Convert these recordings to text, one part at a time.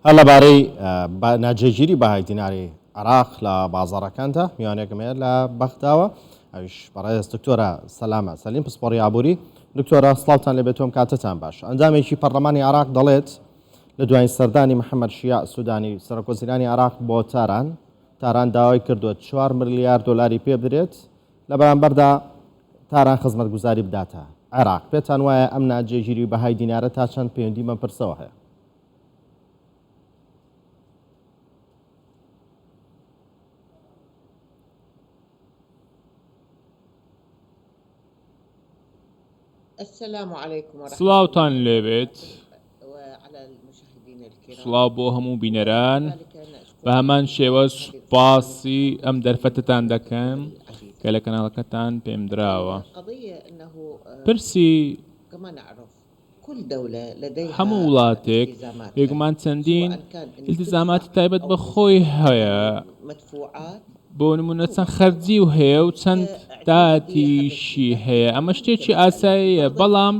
هەڵە بارەی ناجێگیری بەهای دیناری عراق لە بازاڕەکاندا میوانێکمێ لە بەختاوە ئەوش بەڕێز دکتۆرە سەلامە سەلیم پسپۆڕی ئابووری دکتۆرە سڵاوتان لێ بێتۆم کاتتان باش. ئەنجامێکی پەرلەمانی عراق دەڵێت لە دوای سەردانی محەممەد شیع سوودانی سەرۆکوەزیرانی عراق بۆ تاران داوای کردووە 4 ملیار دلاری پێ بدرێت لە بەرامبەردا تاران خزمەت گوزاری بداتە عێراق. پێتان وایە ئەم ناجێگیری بەهای دینارە تا چەند پەیوەندی مەپرسەوە هەیە؟ السلام عليكم ورحمة سڵاوتان لێبێت سڵاو بۆ هەموو بینەران بە هەمان شێوە سوپاسی ئەم دەرفەتتان دەکەم کە لە کەناڵەکەتان پێم دراوە. پرسی هەموو وڵاتێک بێگومان چەندین ئیلتیزاماتی تایبەت بە خۆی هەیە، بۆ نمونە چەند خەرجی و هەیە و چەند داتیشی هەیە. ئەمە شتێکی ئاساییە، بەڵام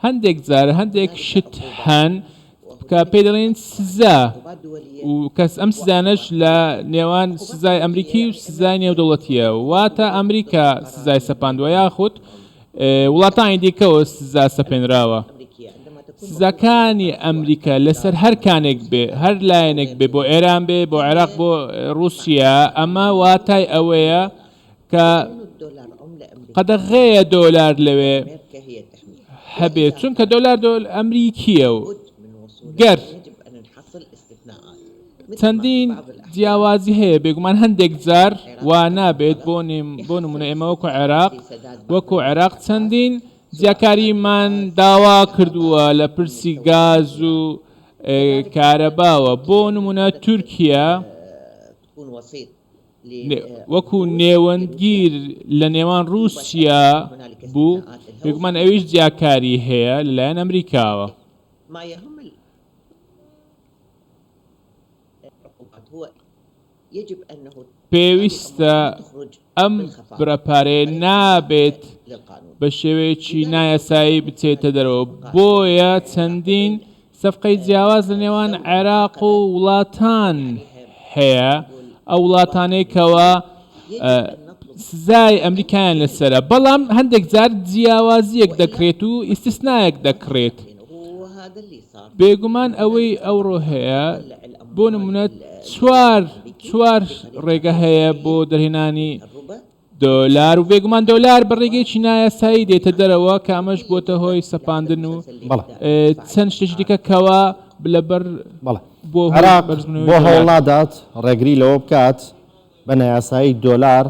هەندێک جار هەندێک شت هەن کە پێی دەڵێن سزا و کەس ئەم سزانەش لە نێوان سزای ئەمریکی و سزای نێودەوڵەتیە، واتە ئەمریکا سزای سەپاندووە یاخود وڵاتانی دیکەوە سزا سەپێنراوە. سزاکانی ئەمریکا لەسەر هەر کانێک بێ، هەر لایەنێک بێ، بۆ ئێران بێ، بۆ عێراق، بۆ رووسیا، ئەمە واتای ئەوەیە کە قەدەغەیە دۆلار لەوێ هەبێت، چونکە دۆلار ئەمریکیە و گەر چەندین جیاوازی هەیە بێگومان هەندێک جار وا نابێت بۆ نمونە ئێمە وەکو عێراق چەندین جیاکاریمان داوا کردووە لە پرسی گاز و کارەباوە. بۆ نمونە تورکیا وەکو نێوەندگیر لە نێوان رووسیا بوو، بێگومان ئەویش جیاکاری هەیە لەلایەن ئەمریکاوە. پێویستە ئەم بڕەپارەیە نابێت بە شێوەیەکی نایاسایی بچێتە دەرەوە، بۆیە چەندین سەفقەی جیاواز لە نێوان عێراق و وڵاتان هەیە، ئەو وڵاتانێکەوە سزای ئەمریکایان لەسرە، بەڵام هەندێک جار جیاوازیەک دەکرێت و ئیستیسنایەک دەکرێت. بێگومان ئەوەی ئەوڕۆ هەیە بۆ نمونە چوار ڕێگە هەیە بۆ دەرهێنانی دۆلار و بێگومان دۆلار بە ڕێگەیەکی نایاسایی دێتە دەرەوە کە ئەمەش بۆتە هۆی سەپاندن و چەند شتێکی دیکە کەوا لەبەر بۆ هەوڵادات ڕێگری لەوە بکات بە نایاسایی دۆلار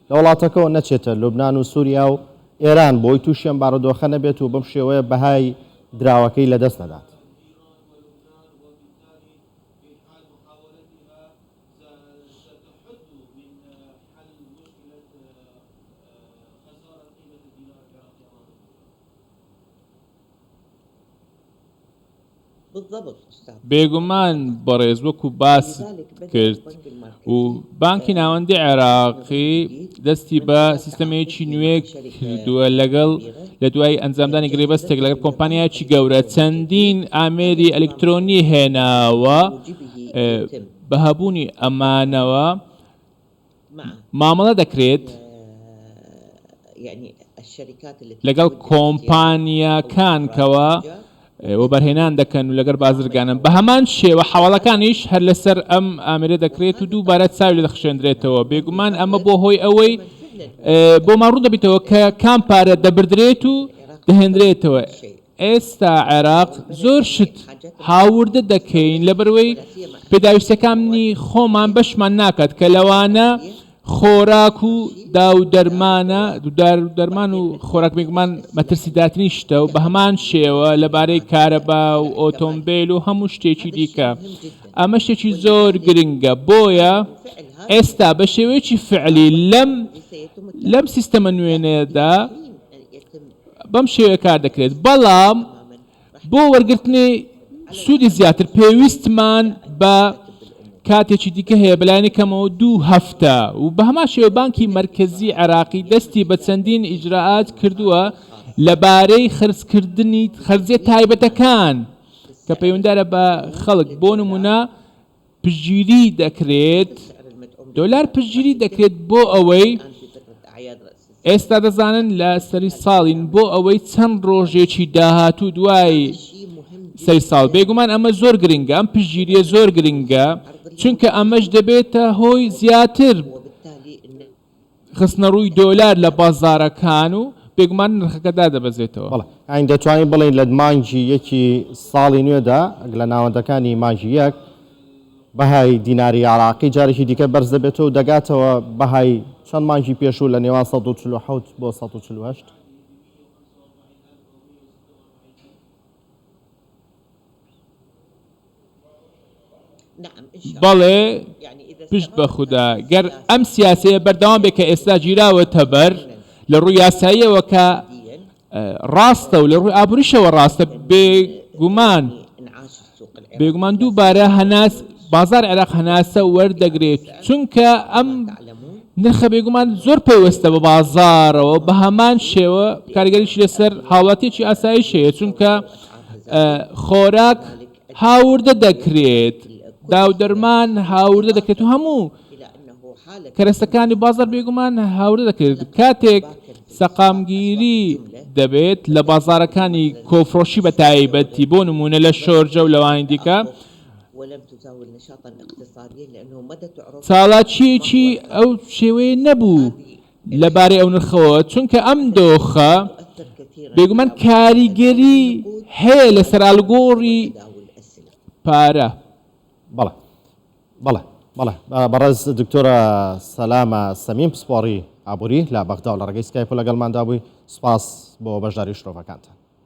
لە وڵاتەکەەوە نەچێتە لوبنان و سووریا و ئێران بۆی تووشیان بارودۆخە نەبێت و بەم شێوەیە بەهای دراوەکەی لەدەست نەدات. بێگومان بەڕێز وەکو باس کرد و بانکی ناوەندی عێراقی دەستی بە سیستەمێکی نوێ کردووە لە دوای ئەنجامدانی گرێبەستێک لەگەڵ کۆمپانیایکی گەورە چەندین ئامێری ئەلکترۆنی هێناوە. بە هەبوونی ئەمانەوە مامەڵە دەکرێت لەگەڵ کۆمپانیاکان کەوە وەبەرهێنان دەکەن و لەگەر بازرگانن، بە هەمان شێوە حواڵەکانیش هەر لەسەر ئەم ئامێرە دەکرێت و دووبارە چاوی لە دەخشێندرێتەوە. بێگومان ئەمە بۆ هۆی ئەوەی بۆمان ڕوو دەبێتەوە کە کام پارە دەبردرێت و دەهێنرێتەوە. ئێستا عێراق زۆر شت هاوردە دەکەین لەبەرەوەی پێداویستەکانی خۆمان بەشمان ناکات کە لەوانە خۆراک و داودەرمانە دەرمان و خۆراک بێگومان مەترسیداتنی شتە و بە هەمان شێوە لەبارەی کارەبا و ئۆتۆمبیل و هەموو شتێکی دیکە ئەمە شتێکی زۆر گرنگە. بۆیە ئێستا بە شێوەیەکی فعلی لەم سیستەمە نوێنەدا بەم شێوەیە کار دەکرێت، بەڵام بۆ وەرگرتنی سوودی زیاتر پێویستمان بە کاتێکی دیکە هەیە بەلایەنێکەمەوە 2 هەفتە و بە هەمان شێوە بانکی مرکزی عێراقی دەستی بە چەندین ئیجراعات کردووە لەبارەی خەرجکردنی خەرجیە تایبەتەکان کە پەیوەنددارە بە خەڵک بۆ نمونە پشتگیری دەکرێت دۆلار پشتگیری دەکرێت بۆ ئەوەی ئێستا دەزانن لە سەری ساڵین بۆ ئەوەی چەند ڕۆژێکی داهاتوو دوای سەری ساڵ بێگومان ئەمە زۆر گرنگە ئەم پشتگیریە زۆر گرنگە چونکە ئەمەش دەبێتە هۆی زیاتر خستنە ڕووی دۆلار لە بازارەکان و بێگومان نرخەکەدا دەبەزێتەوە. بەڵێ ئاین دەتوانین بڵین لە مانگی یەکی ساڵی نوێدا لە ناوەندەکانی مانگی یەک بەهای دیناری عراقی جارێکی دیکە بەرز دەبێتەوە و دەگاتەوە بەهای چەند مانگی پێشوو لە نێوان 147 بۆ 148. بەڵێ پشت بە خوددا گەر ئەم سیاسەیە بەردەوام بێت کە ئێستا گیراوەتە بەر لە ڕووی یاساییەوە کە ڕاستە و لە ڕووی ئابووریشەوە ڕاستە بێگومان دووبارە هەناس بازار عێراق هەناسە وەردەگرێت چونکە ئەم نرخە بێگومان زۆر پەیوەستە بە بازارەوە بە هەمان شێوە کاریگەریشی لەسەر هاوڵاتیەکی ئاسایش هەیە چونکە خۆراک هاوردە دەکرێت داودەرمان هاوردە دەکرێت و هەموو کەرەستەکانی بازار بێگومان هاوردە دەکرێت کاتێک سەقامگیری دەبێت لە بازارەکانی کۆفرۆشی بە تایبەتی بۆ نمونە لە شۆرجە و لەوانی دیکە چاڵاکیەکی ئەو شێوەیە نەبوو لەبارەی ئەو نرخەوە چونکە ئەم دۆخە بێگومان کاریگەری هەیە لەسەر ئاڵگۆڕی پارە. بەڵێ بەڵێ بەڵێ بەڕێز دکتۆرە سەلامە سەمیم پسپۆڕی ئابووری لە بەغدا و لە ڕێگەی سکایپ لەگەڵماندا بووی سپاس بۆ بەشداری شرۆڤەکانتان.